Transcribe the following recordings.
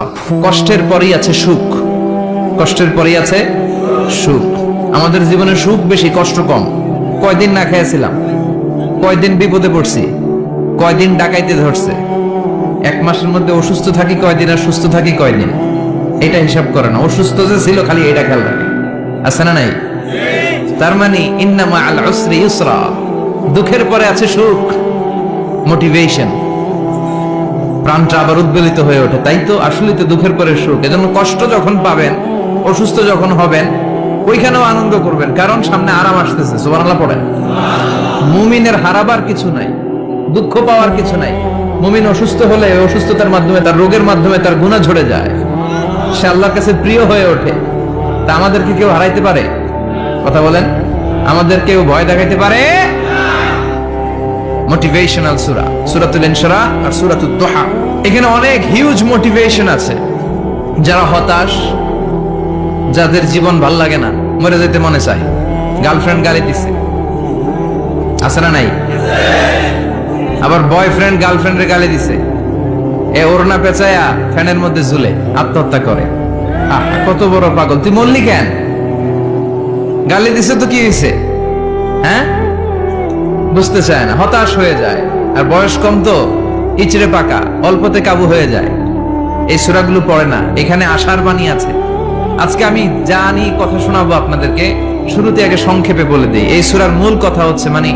কষ্টের পরেই আছে সুখ, কষ্টের পরেই আছে সুখ। আমাদের জীবনে সুখ বেশি, কষ্ট কম। কয়দিন না খেয়েছিলাম, কয়দিন বিপদে পড়ছি, কয়দিন ডাকাইতে ধরছে, এক মাসের মধ্যে অসুস্থ থাকি কয়দিন আর সুস্থ থাকি কয়দিন, এটা হিসাব করে না। অসুস্থ যে ছিল খালি এটা খেয়াল রাখে, আছে না নাই? তার মানে ইন্না মাআল উসরি ইউসরা, দুঃখের পরে আছে সুখ, মোটিভেশন। প্রাণটা আবার উদ্বেলিত হয়ে ওঠে, তাই তো আসলে তো দুঃখের পরে সুখ। এজন্য কষ্ট যখন পাবেন, অসুস্থ যখন হবেন, ওইখানেও আনন্দ করবেন, কারণ সামনে আরাম আসতেছে। সুবহানাল্লাহ পড়েন। মুমিনের হারাবার কিছু নাই, দুঃখ পাওয়ার কিছু নাই। মুমিন অসুস্থ হলে অসুস্থতার মাধ্যমে, তার রোগের মাধ্যমে তার গুনাহ ঝরে যায়, সে আল্লাহর কাছে প্রিয় হয়ে ওঠে। তা আমাদেরকে কেউ হারাইতে পারে? কথা বলেন, আমাদের কেউ ভয় দেখাইতে পারে? মোটিভেশনাল সূরা, সূরাতুল ইনশিরাহ আর সূরাতুদ দুহা। এখানে অনেক হিউজ মোটিভেশন আছে। যারা হতাশ, যাদের জীবন ভাল লাগে না, মরে যেতে মনে চায়, গার্লফ্রেন্ড গালি দিছে, আছে না নাই? আবার বয়ফ্রেন্ড গার্লফ্রেন্ডে গালি দিছে, এ ওড়না পেঁচায়া ফ্যানের মধ্যে ঝুলে আত্মহত্যা করে। কত বড় পাগল, তুই মরলি কেন? গালি দিছে তো কি হয়েছে? হ্যাঁ, বুঝতে চায় না, হতাশ হয়ে যায়। আর বয়স কম তো, ইচড়ে পাকা, অল্পতে কাবু হয়ে যায়। এই সূরাগুলো পড়ে না। এখানে আশার বাণী আছে। আজকে আমি জানি কথা শোনাবো আপনাদেরকে, শুরুতে আগে সংক্ষেপে বলে দিই। এই সূরার মূল কথা হচ্ছে, মানে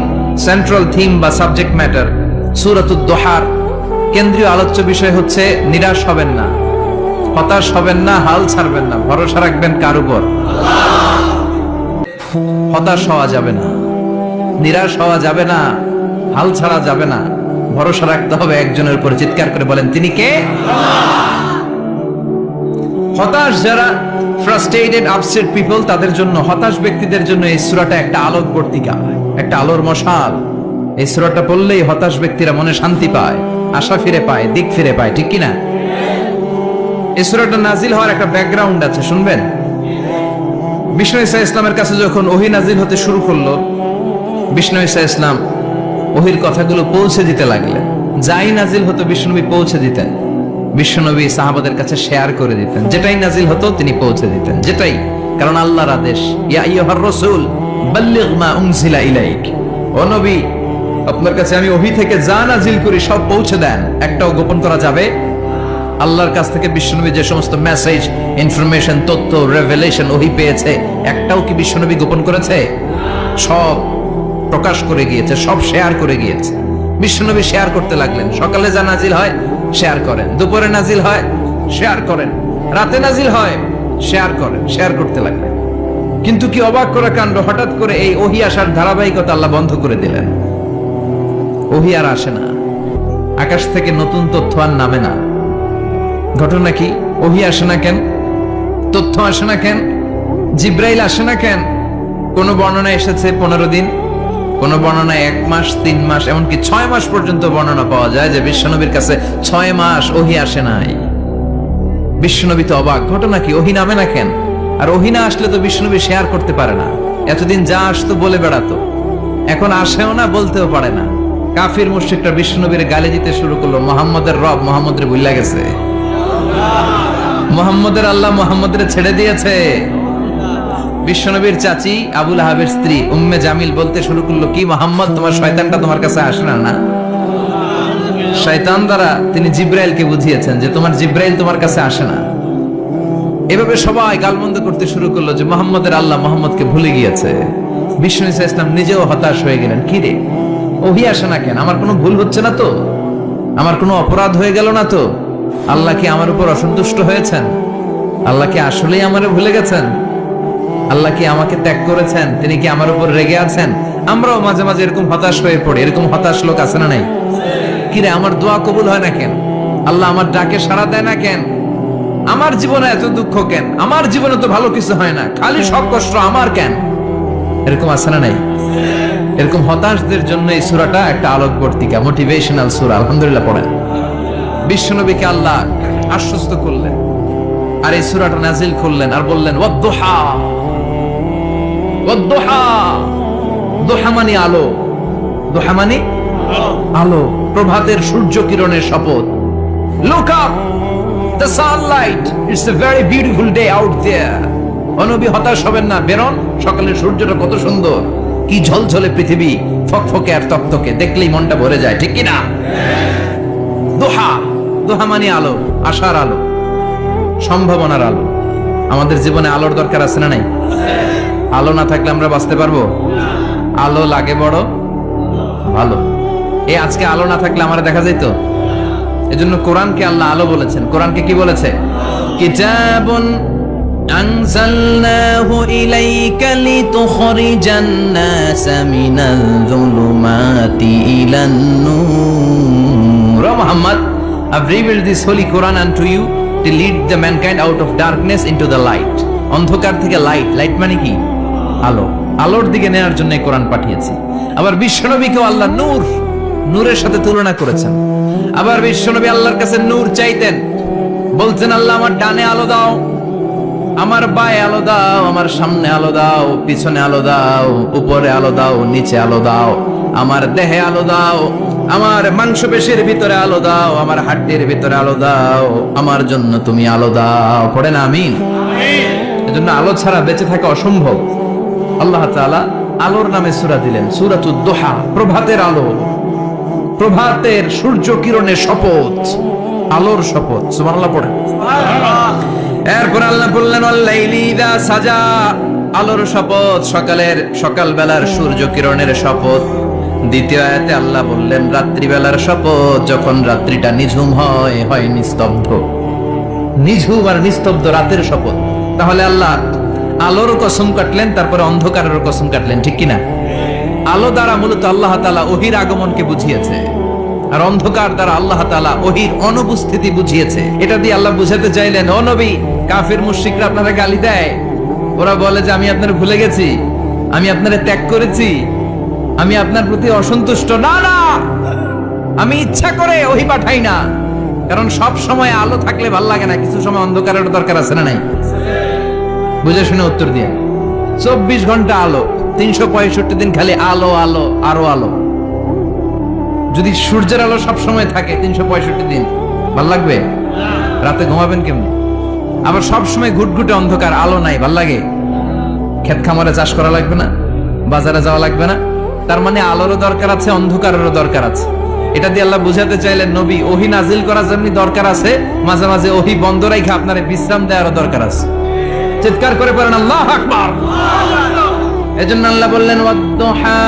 সেন্ট্রাল থিম বা সাবজেক্ট ম্যাটার সূরাতুদ দুহার কেন্দ্রীয় আলোচ্য বিষয় হচ্ছে নিরাশ হবেন না, হতাশ হবেন না, হাল ছাড়বেন না, ভরসা রাখবেন কার উপর? হতাশ হওয়া যাবে না, নিরাশ হওয়া যাবে না, হাল ছাড়া যাবে না, ভরসা রাখতে হবে একজনের উপর। চিৎকার করে বলেন, তিনি কে? হতাশ যারা, ফ্রাস্ট্রেটেড আপসেট পিপল, তাদের জন্য, হতাশ ব্যক্তিদের জন্য এই সূরাটা একটা আলোক বর্তিকা, একটা আলোর মশাল। এই সূরাটা পড়লেই হতাশ ব্যক্তিরা মনে শান্তি পায়, আশা ফিরে পায়, দিক ফিরে পায়, ঠিক কিনা? এই সূরাটা নাজিল হওয়ার একটা ব্যাকগ্রাউন্ড আছে, শুনবেন। বিষ্ণু ঈসা ইসলামের কাছে যখন ওহী নাজিল হতে শুরু করলো, বিষ্ণু ঈসা ইসলাম ওহীর কথাগুলো পৌঁছে দিতে লাগলেন। যাই নাজিল হতো বিষ্ণুনবী পৌঁছে দিতেন, বিশ্বনবী সাহাবাদের কাছে শেয়ার করে দিতেন। যেটাই নাজিল হতো তিনি পৌঁছে দিতেন, যেটাই, কারণ আল্লাহর আদেশ, ইয়া আইয়ুহার রাসূল বাল্লিগ মা উনজিলা ইলাইক, ও নবী আপনার কাছে আমি ওহী থেকে যা নাজিল করি সব পৌঁছে দেন, একটাও গোপন করা যাবে? আল্লাহর কাছ থেকে বিশ্বনবী যে সমস্ত মেসেজ, ইনফরমেশন, তথ্য, রেভেলেশন ওহী পেয়েছে, একটাও কি বিশ্বনবী গোপন করেছে? সব প্রকাশ করে গিয়েছে, সব শেয়ার করে গিয়েছে। বিশ্বনবী শেয়ার করতে লাগলেন। সকালে যা নাজিল হয় শেয়ার করেন, দুপুরে নাজিল হয় শেয়ার করেন, রাতে নাজিল হয় শেয়ার করেন, শেয়ার করতে লাগলেন। কিন্তু কি অবাক করা কাণ্ড, হঠাৎ করে এই ওহী আসার ধারাবাহিকতা আল্লাহ বন্ধ করে দিলেন। ওহী আর আসে না, আকাশ থেকে নতুন তথ্য আর নামে না। ঘটনা কি? ওহী আসে না কেন? তথ্য আসে না কেন? জিব্রাইল আসে না কেন? কোন বর্ণনা এসেছে 15 দিন, কোন বর্ণনায় 1 মাস, 3 মাস, এমনকি 6 মাস পর্যন্ত বর্ণনা পাওয়া যায় যে বিশ্বনবীর কাছে 6 মাস ওহী আসে নাই। বিশ্বনবী তো অবাক, ঘটনা কি? ওহী নামে না কেন? আর ওহী না আসলে তো বিশ্বনবী শেয়ার করতে পারে না। এতদিন যা আসতো বলে বেড়াতো, এখন আসেও না, বলতেও পারে না। কাফির মুশরিকরা বিশ্বনবীর গালি দিতে শুরু করলো, মুহাম্মদের রব মুহাম্মদরে ভুইলা গেছে, মুহাম্মদের আল্লাহ মুহাম্মদরে ছেড়ে দিয়েছে। বিশ্বনবীর চাচি আবু লাহাবের স্ত্রী উম্মে জামিল বলতে শুরু করলো, কি মুহাম্মদ, তোমার শয়তানটা তোমার কাছে আসে না? না, শয়তান দ্বারা তিনি জিব্রাইলকে বুঝিয়েছেন যে তোমার জিব্রাইল তোমার কাছে আসে না। এভাবে সবাই গালমন্দ করতে শুরু করলো যে মুহাম্মদের আল্লাহ মুহাম্মদকে ভুলে গিয়েছে। বিষ্ণু ঈসা ইসলাম নিজেও হতাশ হয়ে গেলেন। কি রে, ওহী আসে না কেন? আমার কোনো ভুল হচ্ছে না তো? আমার কোনো অপরাধ হয়ে গেল না তো? আল্লাহ কি আমার উপর অসন্তুষ্ট হয়েছেন? আল্লাহ কি আসলেই আমারে ভুলে গেছেন? আল্লাহ কি আমাকে ত্যাগ করেছেন? তিনি কি আমার উপর রেগে আছেন? আমরাও মাঝে মাঝে এরকম হতাশ হয়ে পড়ি। এরকম হতাশ লোক আছে না নাই? কিরে, আমার দোয়া কবুল হয় না কেন? আল্লাহ আমার ডাকে সাড়া দেয় না কেন? আমার জীবনে এত দুঃখ কেন? আমার জীবনে তো ভালো কিছু হয় না, খালি সব কষ্ট আমার কেন? এরকম আছে না নাই? এরকম হতাশদের জন্য এই সূরাটা একটা আলোকবর্তিকা, মোটিভেশনাল সূরা। আলহামদুলিল্লাহ পড়েন। বিশ্বনবীকে আল্লাহ আশ্বস্ত করলেন, আর এই সূরাটা নাজিল করলেন, আর বললেন ওয়াদ-দুহা, ওয়াদ-দুহা। দুহা মানে আলো, দুহা মানে আলো, প্রভাতের সূর্য কিরণের শপথ। Look up, the sunlight, it's a very beautiful day out there. ও নবী হতাশ হবেন না, বেরোন, সকালের সূর্যটা কত সুন্দর, কি ঝলঝলে পৃথিবী, ফকফকে আর তকতকে, দেখলেই মনটা ভরে যায়, ঠিক কি না? দোহা, দোহা মানে আলো, আশার আলো, সম্ভাবনার আলো। আমাদের জীবনে আলোর দরকার আছে না নাই? আলো না থাকলে আমরা বাঁচতে পারবো? আলো লাগে বড় ভালো। এই আজকে আলো না থাকলে আমার দেখা যাইতো? এজন্য কোরআনকে আল্লাহ আলো বলেছেন। কোরআনকে কি বলেছে? কিতাবুন আনজালনাহু ইলাইকা লিতুখরিজান নাসা মিনাল যুলুমাতি ইলান নূর। ও Muhammad, I've revealed this holy Quran unto you to lead the mankind out of darkness into the light. অন্ধকার থেকে লাইট, লাইট মানে কি? আলো, আলোর দিকে নেওয়ার জন্য এই কোরআন পাঠিয়েছি। আবার বিশ্বনবীকেও আল্লাহ নূর, নূরের সাথে তুলনা করেছেন। আবার বিশ্বনবী আল্লাহর কাছে নূর চাইতেন, বলতেন আল্লাহ আমার ডানে আলো দাও, আমার বায়ে আলো দাও, আমার সামনে আলো দাও, পিছনে আলো দাও, উপরে আলো দাও, নিচে আলো দাও, আমার দেহে আলো দাও, আমার মাংসপেশির ভিতরে আলো দাও, আমার হাড্ডির ভিতরে আলো দাও, আমার জন্য তুমি আলো দাও। পড়েন আমিন। এজন্য আলো ছাড়া বেঁচে থাকা অসম্ভব। আল্লাহ তাআলা আলোর নামে সূরা দিলেন, সূরাতুদ দুহা, প্রভাতের আলো, প্রভাতের সূর্য কিরণের শপথ, আলোর শপথ। সুবহানাল্লাহ পড়েন। এরপর আল্লাহ বললেন ওয়াল-লাইলি ইযা সাজা, আলোর শপথ, সকালের, সকালবেলার সূর্য কিরণের শপথ। দ্বিতীয় আয়াতে আল্লাহ বললেন রাত্রিবেলার শপথ, যখন রাত্রিটা নিঝুম হয়, হয় নিস্তব্ধ, নিঝুম আর নিস্তব্ধ রাতের শপথ। তাহলে আল্লাহ আলোর কসম কাটলেন, তারপরে অন্ধকারের কসম কাটলেন, ঠিক কিনা? আলো দ্বারা মূলত আল্লাহ তাআলা ওহীর আগমনকে বুঝিয়েছে, আর অন্ধকার দ্বারা আল্লাহ তাআলা ওহীর অনুপস্থিতি বুঝিয়েছে। এটা দিয়ে আল্লাহ বুঝাতে চাইলেন, ও নবী, কাফির মুশরিকরা আপনারা গালি দেয়, ওরা বলে যে আমি আপনার ভুলে গেছি, আমি আপনারে ত্যাগ করেছি, আমি আপনার প্রতি অসন্তুষ্ট। না না, আমি ইচ্ছা করে ওহী পাঠাই না, কারণ সব সময় আলো থাকলে ভাল লাগে না, কিছু সময় অন্ধকারের দরকার আছে না নাই? বুঝে শুনে উত্তর দিয়ে। 24 ঘন্টা আলো, 365 দিন খালি আলো আলো আরো আলো। যদি সূর্যের আলো সব সময় থাকে 365 দিন, ভাল লাগবে? রাতে ঘুমাবেন কেমন? আবার সব সময় ঘুটঘুটে অন্ধকার, আলো নাই, ভাল লাগে? ক্ষেত খামারে চাষ করা লাগবে না, বাজারে যাওয়া লাগবে না। তার মানে আলোরও দরকার আছে, অন্ধকারেরও দরকার আছে। এটা দিয়ে আল্লাহ বুঝাতে চাইলেন, নবী, ওহী নাজিল করার জন্য দরকার আছে, মাঝে মাঝে ওহী বন্ধ রাখা আপনার বিশ্রাম দেওয়ারও দরকার আছে। চিৎকার করে পড়েন আল্লাহু আকবার। এজন্য আল্লাহ বললেন ওয়াদ-দুহা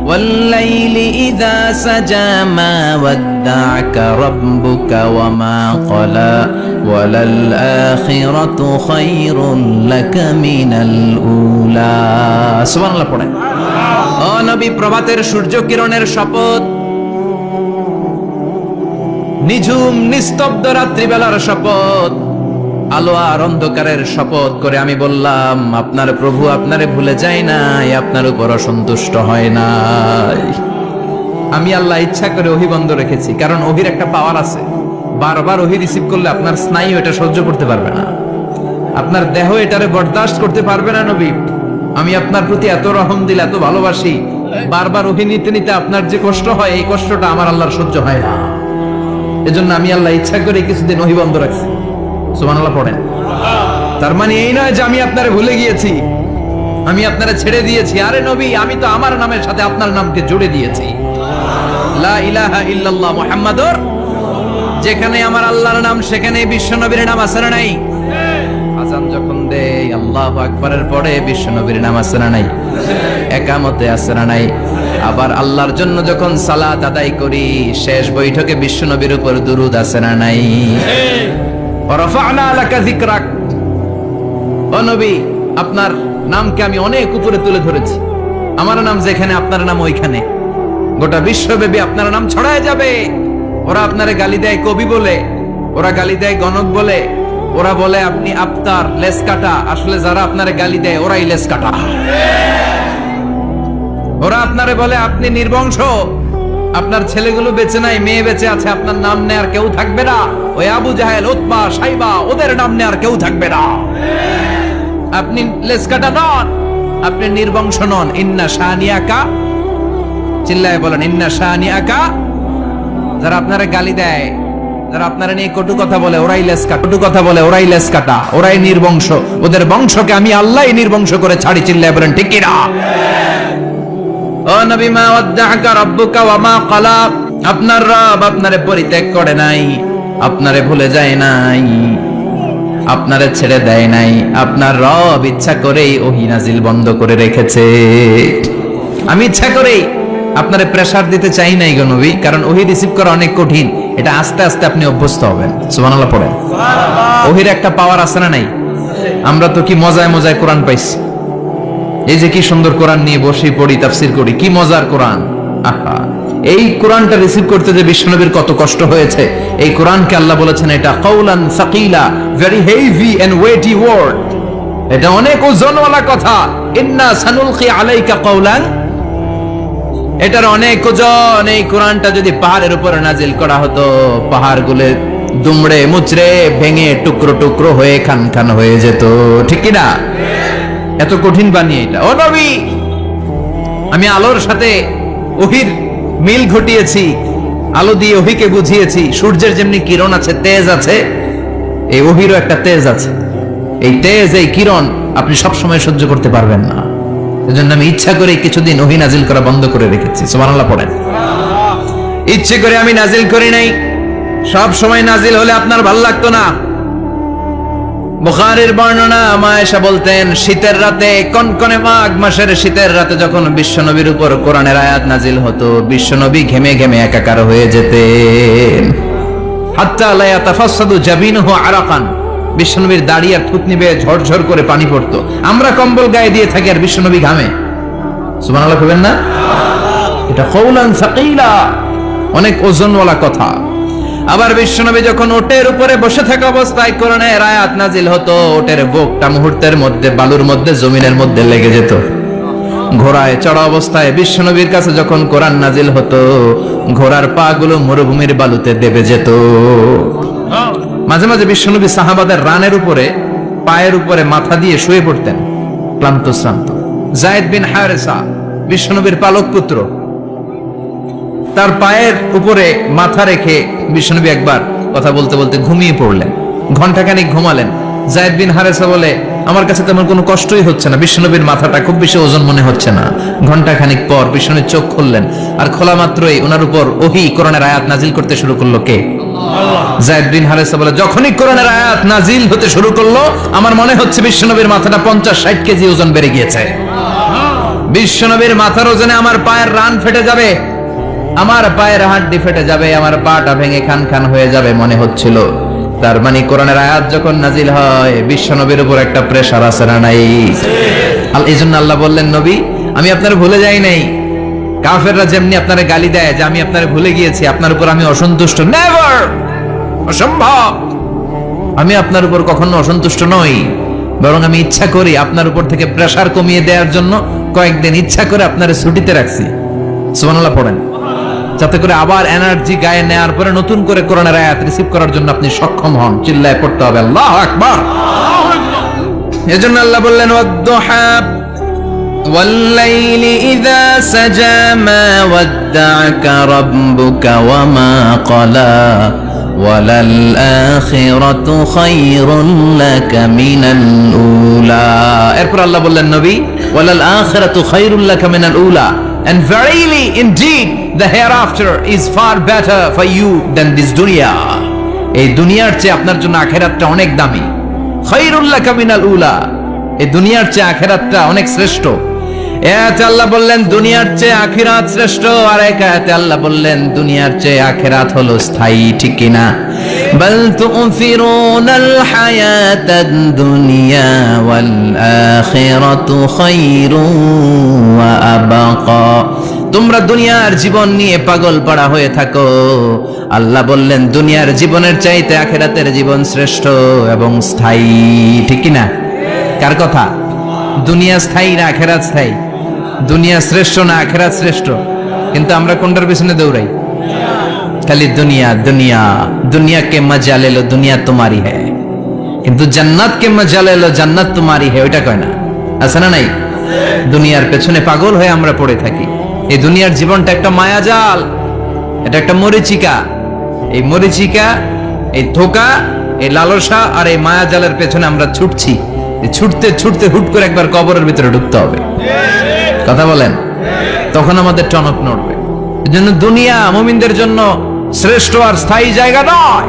ওয়াল-লাইলি ইযা সাজা মা ওয়াদ্দা'আকা রাব্বুকা ওয়া মা ক্বালা ওয়ালাল আখিরাতু খায়রুন লাকা মিনাল উলা। সুবহানাল্লাহ পড়েন। ও নবী, প্রভাতের সূর্য কিরণের শপথ, নিঝুম নিস্তব্ধ রাত্রিবেলার শপথ, আলো আর অন্ধকারের শপথ করে আমি বললাম, আপনার প্রভু আপনারে ভুলে যায় নাই, আপনার উপর অসন্তুষ্ট হয় নাই। আমি আল্লাহ ইচ্ছা করে ওহী বন্ধ রেখেছি, কারণ ওহীর একটা পাওয়ার আছে, বারবার ওহী রিসিভ করলে আপনার স্নায়ু এটা সহ্য করতে পারবে না, আপনার দেহ এটারে বরদাস্ত করতে পারবে না। নবী, আমি আপনার প্রতি এত রহম দিল, এত ভালোবাসি, বারবার ওহী নিতে নিতে আপনার যে কষ্ট হয়, এই কষ্টটা আমার আল্লাহর সহ্য হয় না। এজন্য আমি আল্লাহ ইচ্ছা করে কিছুদিন ওহী বন্ধ রাখছি। সুবহানাল্লাহ পড়েন। তার মানে এই নয় যে আমি আপনারে ভুলে গিয়েছি, আমি আপনারে ছেড়ে দিয়েছি। আরে নবী, আমি তো আমার নামের সাথে আপনার নামকে জুড়ে দিয়েছি, লা ইলাহা ইল্লাল্লাহ মুহাম্মাদুর। যেখানে আমার আল্লাহর নাম, সেখানে বিশ্ব নবীর নাম আছে না নাই? আযান যখন দেই আল্লাহু আকবারের পরে বিশ্ব নবীর নাম আছে না নাই? একামতে আছে না নাই? আবার আল্লাহর জন্য যখন সালাত আদায় করি, শেষ বৈঠকে বিশ্ব নবীর উপর দুরূদ আছে না নাই? রাফা'না লাকা যিকরাক। ও নবী, আপনার নামকে আমি অনেক উপরে তুলে ধরেছি। আমার নাম যেখানে, আপনার নাম ওইখানে। গোটা বিশ্বব্যাপী আপনার নাম ছড়ায় যাবে। ওরা আপনারে গালি দেয় কবি বলে, ওরা গালি দেয় গণক বলে, ওরা বলে আপনি আফতার, লেস কাটা। আসলে যারা আপনারে গালি দেয় ওরাই লেস কাটা। ওরা আপনারে বলে আপনি নির্বংশ, আপনার ছেলেগুলো বেঁচে নাই, মেয়ে বেঁচে আছে, আপনার নাম নেয়ার কেউ থাকবে না। ওই আবু জাহেল, উতবা, সাইবা, ওদের নাম নেয়ার কেউ থাকবে না। আপনি লেসকাটা নন, আপনি নির্বংশ নন। ইন্না শানিয়াকা, চিল্লায় বলেন ইন্না শানিয়াকা। যারা আপনারা গালি দেয় যারা আপনারা নিয়ে কটু কথা বলে ওরাই লেস কাটা, কটু কথা বলে ওরাই লেস কাটা, ওরাই নির্বংশ, ওদের বংশকে আমি আল্লাহই নির্বংশ করে ছাড়ি। চিল্লায় বলেন ঠিক কিনা? ও নবী, মা ওয়াদ্দাআকা রাব্বুকা ওয়া মা ক্বালা, আপনার রব আপনারে পরিত্যাগ করে নাই, আপনারে ভুলে যায় নাই, আপনারে ছেড়ে দেয় নাই। আপনার রব ইচ্ছা করেই ওহী নাজিল বন্ধ করে রেখেছে। আমি ইচ্ছা করেই আপনারে প্রেসার দিতে চাই নাই গো নবী, কারণ ওহী রিসিভ করা অনেক কঠিন। এটা আস্তে আস্তে আপনি অভ্যস্ত হবেন। সুবহানাল্লাহ পড়েন। ওহীর একটা পাওয়ার আছে না নাই? আমরা তো কি মজায় মজায় কোরআন পাইছি। এই যে কি সুন্দর কোরআন নিয়ে বসে পড়ি, তাফসীর করি, কি মজার কোরআন। আহা, এই কোরআনটা রিসিভ করতে যে বিশ্বনবীর কত কষ্ট হয়েছে। এই কোরআনকে আল্লাহ বলেছেন এটা কাউলান সাকিলা, very heavy and weighty word, এটা অনেক ওজনওয়ালা কথা। ইন্না সানুলকি আলাইকা কাউলান, এটার অনেক ওজন। এই কোরআনটা যদি পাহাড়ের উপরে নাজিল করা হতো, পাহাড়গুলো দুমড়ে মুচড়ে ভেঙে টুকরো টুকরো হয়ে খান খান হয়ে যেত। ঠিক কি না? এত কঠিন বানিয়ে এটা। ও নবী, আমি আলোর সাথে ওহীর মিল ঘটিয়েছি, আলো দিয়ে ওহীকে বুঝিয়েছি। সূর্যের যেমনি কিরণ আছে, তেজ আছে, এই ওহীরও একটা তেজ আছে। এই তেজ, এই কিরণ আপনি সব সময় সহ্য করতে পারবেন না। এজন্য আমি ইচ্ছা করে কিছুদিন ওহী নাজিল করা বন্ধ করে রেখেছি। সুবহানাল্লাহ পড়েন। ইচ্ছে করে আমি নাজিল করি নাই। সব সময় নাজিল হলে আপনার ভালো লাগতো না। বুখারীর বর্ণনা, মা আয়েশা বলতেন শীতের রাতে, কনকনে মাঘ মাসের শীতের রাতে যখন বিশ্বনবীর উপর কোরআনের আয়াত নাজিল হতো, বিশ্বনবী ঘেমে ঘেমে একাকার হয়ে যেতেন। হাত্তা লা ইয়াতাফাসসাদু জাবিনুহু আরাকান, বিশ্বনবীর দাড়ি আর থুতনি বেয়ে ঝরঝর করে পানি পড়তো। আমরা কম্বল গায়ে দিয়ে থাকি আর বিশ্বনবী ঘামে। সুবহানাল্লাহ বলবেন না? এটা কাউলান সাকিলা, অনেক ওজনওয়ালা কথা। আবার বিশ্বনবী যখন ওটের উপরে বসে থাকা অবস্থায় কোরআনের আয়াত নাজিল হতো, ওটের বুকটা মুহূর্তের মধ্যে বালুর মধ্যে, জমিনের মধ্যে লেগে যেত। ঘোড়ায় চড়া অবস্থায় বিশ্বনবীর কাছে যখন কোরআন নাজিল হতো, ঘোড়ার পা গুলো মরুভূমির বালুতে দেবে যেত। মাঝে মাঝে বিশ্বনবী সাহাবাদের রানের উপরে, পায়ের উপরে মাথা দিয়ে শুয়ে পড়তেন, ক্লান্ত শ্রান্ত। যায়েদ বিন হারেসা, বিশ্বনবীর পালক পুত্র, তার পায়ের উপরে মাথা রেখে বিশ্বনবী একবার কথা বলতে বলতে ঘুমিয়ে পড়লেন। ঘন্টাখানিক ঘুমালেন। যায়েদ বিন হারেসা বলে, আমার কাছে তেমন কোনো কষ্টই হচ্ছে না, বিশ্বনবীর মাথাটা খুব বেশি ওজন মনে হচ্ছে না। ঘন্টাখানিক পর বিশ্বনবী চোখ খুললেন, আর খোলা মাত্রই ওনার উপর ওহী কোরআনের আয়াত নাজিল করতে শুরু করলো। কে? যায়েদ বিন হারেসা বলে, যখনই কোরআনের আয়াত নাজিল হতে শুরু করলো, আমার মনে হচ্ছে বিশ্বনবীর মাথাটা 50-60 কেজি ওজন বেড়ে গিয়েছে। বিশ্বনবীর মাথার ওজনে আমার পায়ের রান ফেটে যাবে, আমার পায়ের হাড্ডি ফেটে যাবে, আমার পাটা ভেঙে খান খান হয়ে যাবে মনে হচ্ছিল। তার মানে কোরআনের আয়াত যখন নাজিল হয়, বিশ্বনবীর উপর একটা প্রেসার আছে না নাই? এই জন্য আল্লাহ বললেন, নবী আমি আপনার ভুলে যাই নাই। কাফেররা যেমনি আপনারে গালি দেয় যে আমি আপনারে ভুলে গিয়েছি, আপনার উপর আমি অসন্তুষ্ট, নেভার, অসম্ভব। আমি আপনার উপর কখনো অসন্তুষ্ট নই, বরং আমি ইচ্ছা করি আপনার উপর থেকে প্রেসার কমিয়ে দেওয়ার জন্য কয়েকদিন ইচ্ছা করে আপনারে ছুটিতে রাখছি। সুবহানাল্লাহ পড়েন, যাতে করে আবার এনার্জি গায়ে নেওয়ার পরে নতুন করে কোরআনের আয়াত রিসিভ করার জন্য আপনি সক্ষম হন। চিল্লায় পড়তে হবে আল্লাহু আকবার। এজন্য আল্লাহ বললেন, ওয়াদ-দুহা ওয়াল-লাইলি ইযা সাজা মা ওয়াদ্দা'আকা রাব্বুকা ওয়া মা ক্বালা ওয়ালাল আখিরাতু খায়রুন লাকা মিনাল উলা। এরপর আল্লাহ বললেন, নবী ওয়ালাল আখিরাতু খায়রুন লাকা মিনাল উলা, and verily indeed the hereafter is far better for you than this dunya. এই দুনিয়ার চেয়ে আপনার জন্য আখিরাতটা অনেক দামি। খায়রুল লাকা মিনাল উলা, এই দুনিয়ার চেয়ে আখিরাতটা অনেক শ্রেষ্ঠ। এতে আল্লাহ বললেন দুনিয়ার চেয়ে আখিরাত শ্রেষ্ঠ, আর এক আয়াতে আল্লাহ বললেন দুনিয়ার চেয়ে আখিরাত হলো স্থায়ী। ঠিক কি না? বাল তুফিরুনাল হায়াতাদ দুনিয়া ওয়াল আখিরাতু খায়রুন ওয়া আবাকা। তোমরা দুনিয়ার জীবন নিয়ে পাগল পাড়া হয়ে থাকো, আল্লাহ বললেন দুনিয়ার জীবনের চাইতে আখিরাতের জীবন শ্রেষ্ঠ এবং স্থায়ী। ঠিক কি না? কার কথা? দুনিয়া স্থায়ী না আখিরাত স্থায়ী? দুনিয়া শ্রেষ্ঠ না আখিরাত শ্রেষ্ঠ? কিন্তু আমরা কোনটার পিছনে দৌড়াই? খালি দুনিয়া দুনিয়া। দুনিয়া কে মজা লে লো, দুনিয়া তোমারি হ্যায়, কিন্তু জান্নাত কে মজা লে লো, জান্নাত তোমারি হ্যায়, ওইটা কয় না? আছে না নাই? দুনিয়ার পেছনে পাগল হয়ে আমরা পড়ে থাকি। এই দুনিয়ার জীবনটা একটা মায়াজাল, এটা একটা মরিচিকা। এই মরিচিকা এই ধোঁকা, এই লালসা আর এই মায়াজালের পেছনে আমরা ছুটছি। ছুটতে ছুটতে হুট করে একবার কবরের ভিতরে ঢুকতে হবে। কথা বলেন, তখন আমাদের টনক নড়বে। এজন্য দুনিয়া মুমিনদের জন্য শ্রেষ্ঠ আর স্থায়ী জায়গা নয়।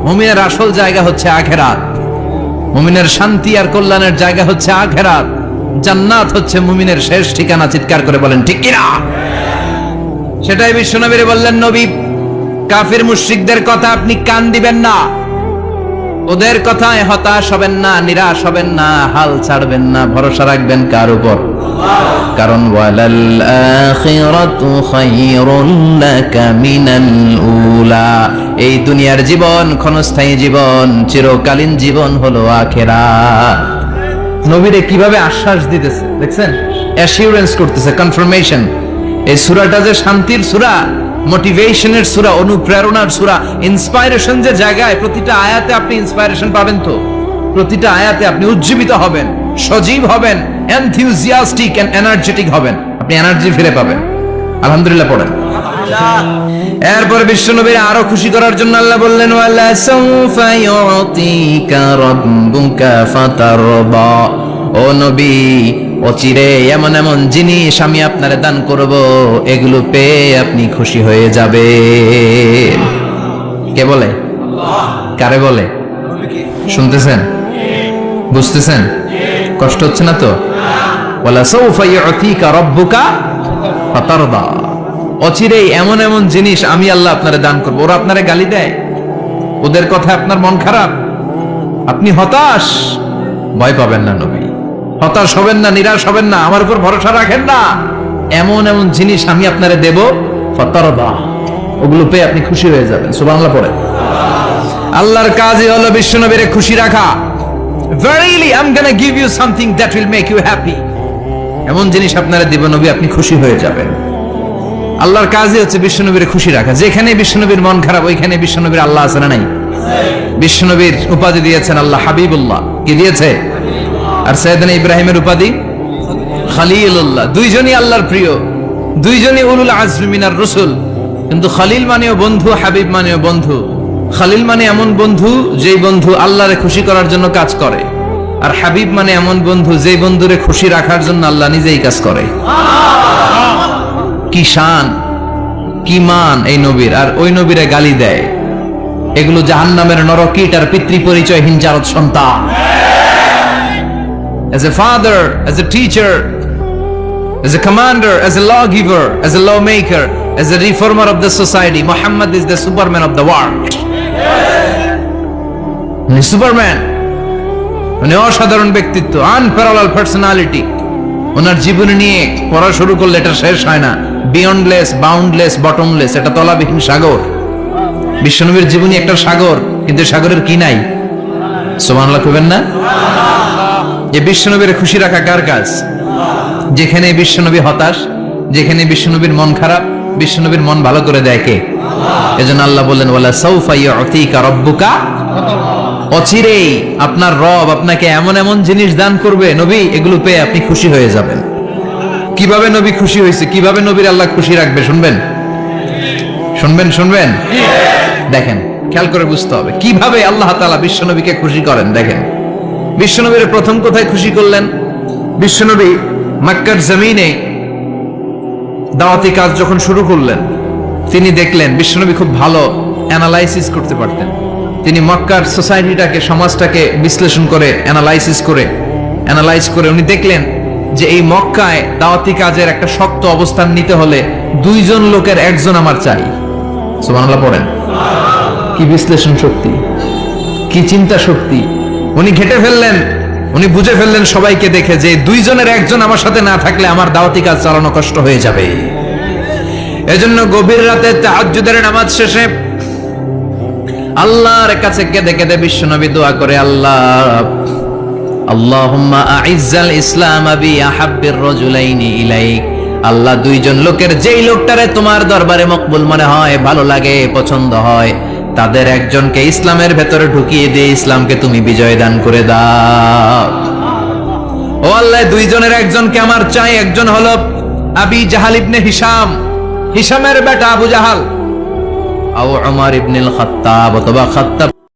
মুমিনের আসল জায়গা হচ্ছে আখিরাত। মুমিনের শান্তি আর কল্যাণের জায়গা হচ্ছে আখিরাত। জান্নাত হচ্ছে মুমিনের শেষ ঠিকানা। চিৎকার করে বলেন ঠিক কিনা? সেটাই বিশ্বনবী বললেন, নবী কাফির মুশরিকদের কথা আপনি কান দিবেন না, ওদের কথায় হতাশ হবেন না, নিরাশ হবেন না, হাল ছাড়বেন না, ভরসা রাখবেন কার উপর? কারণ ওয়ালাল আখিরাতু খায়রুন লাকা মিনাল উলা, এই দুনিয়ার জীবন ক্ষণস্থায়ী জীবন, চিরকালীন জীবন হলো আখিরাত। নবীরে কিভাবে আশ্বাস দিতেছে দেখছেন, অ্যাসিউরেন্স করতেছে, কনফার্মেশন। এই সূরাটা যে শান্তির সূরা, মোটিভেশনের সূরা, অনুপ্রেরণার সূরা, ইন্সপাইরেশন যে জায়গায়, প্রতিটা আয়াতে আপনি ইন্সপাইরেশন পাবেন। তো প্রতিটা আয়াতে আপনি উজ্জীবিত হবেন, সজীব হবেন, এনথিউজিয়াস্টিক এন্ড এনার্জেটিক হবেন, আপনি এনার্জি ফিরে পাবেন। আলহামদুলিল্লাহ পড়েন। এরপর বিশ্বনবীর আরো খুশি করার জন্য আল্লাহ বললেন, ওয়ালা সাউফা ইউতিকা রাব্বুকা ফাতারদা, ও নবী অচিরে এমন এমন জিনিস আমি আপনারে দান করব, এগুলো পেয়ে আপনি খুশি হয়ে যাবেন। কে বলে? কারে বলে? শুনতেছেন? বুঝতেছেন? কষ্ট হচ্ছে না তো? ওয়ালা সাউফা ইউতিকা রাব্বুকা ফাতারদা, অচিরে এমন এমন জিনিস আমি আল্লাহ আপনারে দান করব। ওরা আপনারে গালি দেয়, ওদের কথা আপনার মন খারাপ, আপনি হতাশ, ভয় পাবেন না নবী, হতাশ হবেন না, নিরাশ হবেন না, আমার উপর ভরসা রাখেন না। এমন এমন জিনিস আমি আপনারে দেব, ফাতারদা, ওগুলো পেয়ে আপনি খুশি হয়ে যাবেন। সুবহানাল্লাহ পড়ে। আল্লাহর কাজই হলো বিশ্বনবীরে খুশি রাখা। Verily I'm gonna give you something that will make you happy, এমন জিনিস আপনারা দিব নবী, আপনি খুশি হয়ে যাবেন। আল্লাহর কাজই হচ্ছে বিশ্বনবীর খুশি রাখা। যেখানে বিশ্বনবীর মন খারাপ, ওইখানে বিশ্বনবীর আল্লাহ আছে না নাই? বিশ্বনবীর উপাধি দিয়েছেন আল্লাহ হাবিবুল্লাহ। কি দিয়েছে? আর সাইয়েদনা ইব্রাহিমের উপাধি খলিলুল্লাহ। দুইজনই আল্লাহর প্রিয়, দুইজনই উলুল আজমি মিনার রাসূল। কিন্তু খলিল মানেও বন্ধু, হাবিব মানেও বন্ধু। খলিল মানে এমন বন্ধু যেই বন্ধু আল্লাহরে খুশি করার জন্য কাজ করে, আর হাবিব মানে এমন বন্ধু যেই বন্ধুরে খুশি রাখার জন্য আল্লাহ নিজেই কাজ করে। কি শান, কি মান এই নবীর, আর ওই নবীরে গালি দেয়। এগুলো জাহান্নামের নরকীট আর পিতৃ পরিচয়হীন জারদ সন্তান। As a father, as a teacher, as a commander, as a lawgiver, as a lawmaker, as a reformer of the society, Muhammad is the superman of the world. Superman, মানে অসাধারণ ব্যক্তিত্ব, আনপ্যারালাল পার্সোনালিটি। ওনার জীবনী নিয়ে পড়া শুরু করলে এটা শেষ হয় না। বিয়ন্ডলেস, বাউন্ডলেস, বটমলেস, এটা তলাবিহীন সাগর। বিশ্বনবীর জীবনী একটা সাগর, কিন্তু সাগরের কি নাই? সুবহানাল্লাহ কইবেন না? এই বিশ্বনবীর খুশি রাখা কার কাজ? যেখানে বিশ্বনবী হতাশ, যেখানে বিশ্বনবীর মন খারাপ, বিশ্বনবীর মন ভালো করে দেয় কে? এজন্য আল্লাহ বললেন, ওয়ালা সাউফা ইউতিকা রাব্বুকা, অচিরেই আপনার রব আপনাকে এমন এমন জিনিস দান করবে নবী, এগুলো পেয়ে আপনি খুশি হয়ে যাবেন। কিভাবে নবী খুশি হয়েছে, কিভাবে নবীর আল্লাহ খুশি রাখবে শুনবেন? শুনবেন? শুনবেন? দেখেন, খেয়াল করে বুঝতে হবে কিভাবে আল্লাহ তাআলা বিশ্বনবীকে খুশি করেন। দেখেন, বিশ্বনবীর প্রথম কোথায় খুশি করলেন? বিশ্বনবী মক্কার জমিনে দাওয়াতি কাজ যখন শুরু করলেন, তিনি দেখলেন বিশ্বনবী খুব ভালো অ্যানালাইসিস করতে পারতেন। তিনি মক্কার সোসাইটিটাকে, সমাজটাকে বিশ্লেষণ করে, অ্যানালাইজ করে উনি দেখলেন যে এই মক্কায় দাওয়াতি কাজের একটা শক্ত অবস্থান নিতে হলে দুইজন লোকের একজন আমার চাই। সুবহানাল্লাহ পড়েন। কি বিশ্লেষণ শক্তি, কি চিন্তা শক্তি! উনি ঘেটে ফেললেন, উনি বুঝে ফেললেন সবাইকে দেখে যে দুইজনের একজন আমার সাথে না থাকলে আমার দাওয়াতি কাজ চালানো কষ্ট হয়ে যাবে। এজন্য গভীর রাতে তাহাজ্জুদের নামাজ শেষে আল্লাহর কাছে কেঁদে কেঁদে বিশ্বনবী দোয়া করে, আল্লাহুম্মা আইজ্জাল ইসলাম বি আহাব্বির রাজুলাইনি ইলাইক, আল্লাহ দুইজন লোকের যেই লোকটারে তোমার দরবারে মকবুল মনে হয়, ভালো লাগে, পছন্দ হয়, তাদের একজনকে ইসলামের ভেতরে ঢুকিয়ে দিয়ে ইসলামকে তুমি বিজয় দান করে দাও। ও আল্লাহ, দুইজনের একজনকে আমার চাই। একজন হলো আবি জাহাল ইবনে হিশাম, হিশামের বেটা আবু জাহাল, আও উমর ইবনুল খাত্তাব অথবা খাত্তাব